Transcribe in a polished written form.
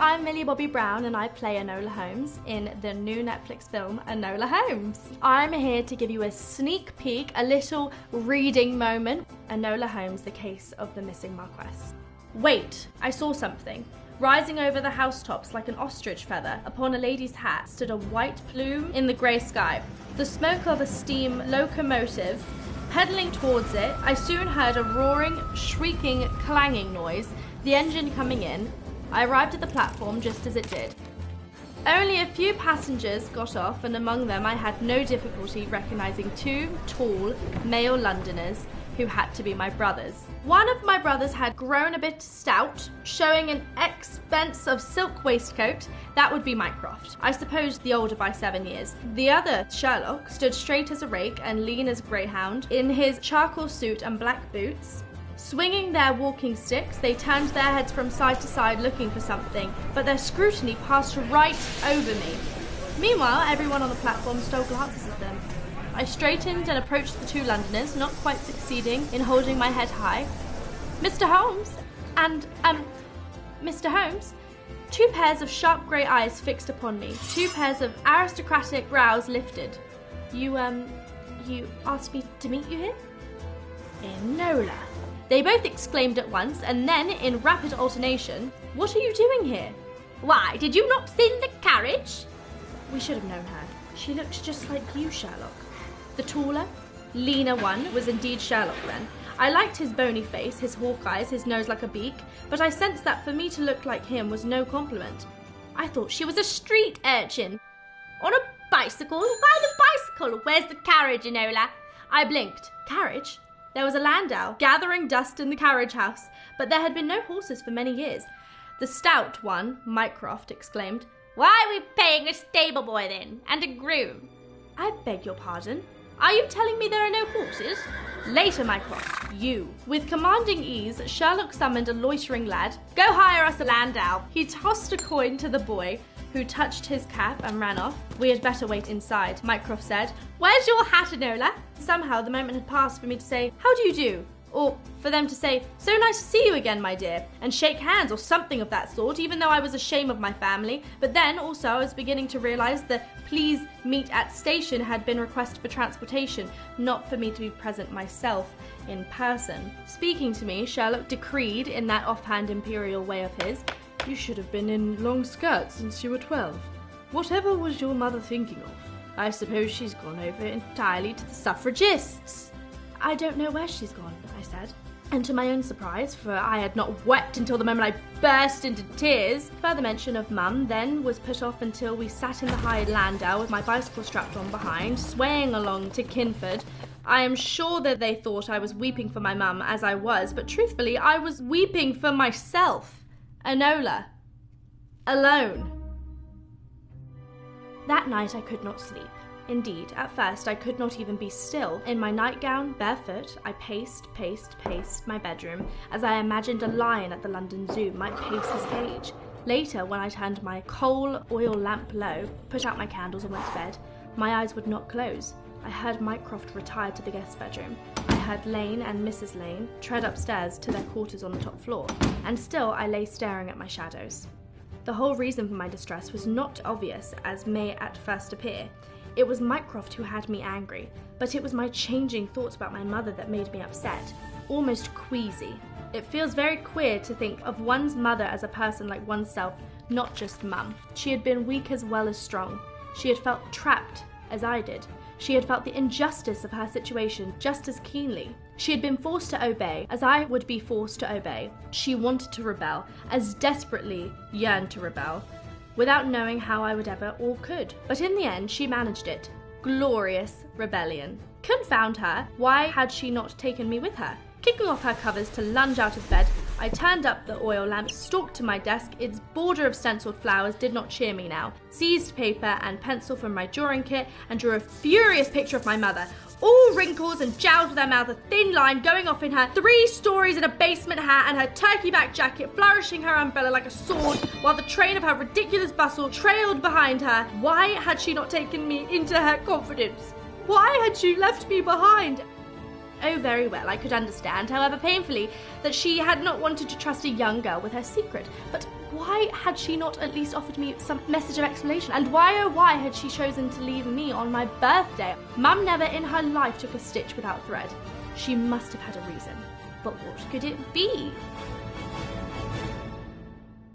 I'm Millie Bobby Brown and I play Enola Holmes in the new Netflix film Enola Holmes. I'm here to give you a sneak peek, a little reading moment. Enola Holmes, the case of the missing Marquess. Wait, I saw something. Rising over the housetops like an ostrich feather upon a lady's hat stood a white plume in the grey sky. The smoke of a steam locomotive. Pedaling towards it, I soon heard a roaring, shrieking, clanging noise, the engine coming in. I arrived at the platform just as it did. Only a few passengers got off, and among them I had no difficulty recognising two tall male Londoners who had to be my brothers. One of my brothers had grown a bit stout, showing an expensive silk waistcoat. That would be Mycroft. I suppose the older by 7 years. The other, Sherlock, stood straight as a rake and lean as a greyhound, in his charcoal suit and black boots. Swinging their walking sticks, they turned their heads from side to side looking for something, but their scrutiny passed right over me. Meanwhile, everyone on the platform stole glances at them. I straightened and approached the two Londoners, not quite succeeding in holding my head high. Mr. Holmes and, Mr. Holmes? Two pairs of sharp grey eyes fixed upon me, two pairs of aristocratic brows lifted. You asked me to meet you here? Enola. They both exclaimed at once, and then, in rapid alternation, "What are you doing here?" "Why, did you not see the carriage?" We should have known her. She looked just like you, Sherlock. The taller, leaner one was indeed Sherlock then. I liked his bony face, his hawk eyes, his nose like a beak, but I sensed that for me to look like him was no compliment. I thought she was a street urchin. "On a bicycle? Why the bicycle? Where's the carriage, Enola?" I blinked. Carriage? There was a landau, gathering dust in the carriage house, but there had been no horses for many years. The stout one, Mycroft, exclaimed, "Why are we paying a stable boy then, and a groom?" "I beg your pardon? Are you telling me there are no horses?" "Later, Mycroft, you." With commanding ease, Sherlock summoned a loitering lad. "Go hire us a landau." He tossed a coin to the boy, who touched his cap and ran off. "We had better wait inside," Mycroft said. "Where's your hat, Enola?" Somehow the moment had passed for me to say, "How do you do?" Or for them to say, "So nice to see you again, my dear," and shake hands or something of that sort, even though I was ashamed of my family. But then also I was beginning to realise the "please meet at station" had been requested for transportation, not for me to be present myself in person. Speaking to me, Sherlock decreed in that offhand imperial way of his, "You should have been in long skirts since you were 12. Whatever was your mother thinking of? I suppose she's gone over entirely to the suffragists." "I don't know where she's gone," I said. And to my own surprise, for I had not wept until the moment I burst into tears, further mention of Mum then was put off until we sat in the hired landau with my bicycle strapped on behind, swaying along to Kinford. I am sure that they thought I was weeping for my mum, as I was, but truthfully I was weeping for myself. Enola. Alone. That night I could not sleep. Indeed, at first I could not even be still. In my nightgown, barefoot, I paced my bedroom, as I imagined a lion at the London Zoo might pace his cage. Later, when I turned my coal oil lamp low, put out my candles and went to bed, my eyes would not close. I heard Mycroft retire to the guest bedroom. I heard Lane and Mrs. Lane tread upstairs to their quarters on the top floor, and still I lay staring at my shadows. The whole reason for my distress was not obvious, as may at first appear. It was Mycroft who had me angry, but it was my changing thoughts about my mother that made me upset, almost queasy. It feels very queer to think of one's mother as a person like oneself, not just Mum. She had been weak as well as strong. She had felt trapped, as I did. She had felt the injustice of her situation just as keenly. She had been forced to obey, as I would be forced to obey. She wanted to rebel, as desperately yearned to rebel, without knowing how I would ever or could. But in the end, she managed it. Glorious rebellion. Confound her, why had she not taken me with her? Kicking off her covers to lunge out of bed, I turned up the oil lamp, stalked to my desk. Its border of stenciled flowers did not cheer me now. Seized paper and pencil from my drawing kit and drew a furious picture of my mother. All wrinkles and jowls with her mouth, a thin line going off in her 3 stories in a basement hat and her turkey-back jacket, flourishing her umbrella like a sword, while the train of her ridiculous bustle trailed behind her. Why had she not taken me into her confidence? Why had she left me behind? Oh, very well, I could understand, however painfully, that she had not wanted to trust a young girl with her secret. But Why had she not at least offered me some message of explanation? And why, oh why, had she chosen to leave me on my birthday? Mum never in her life took a stitch without thread. She must have had a reason. But what could it be?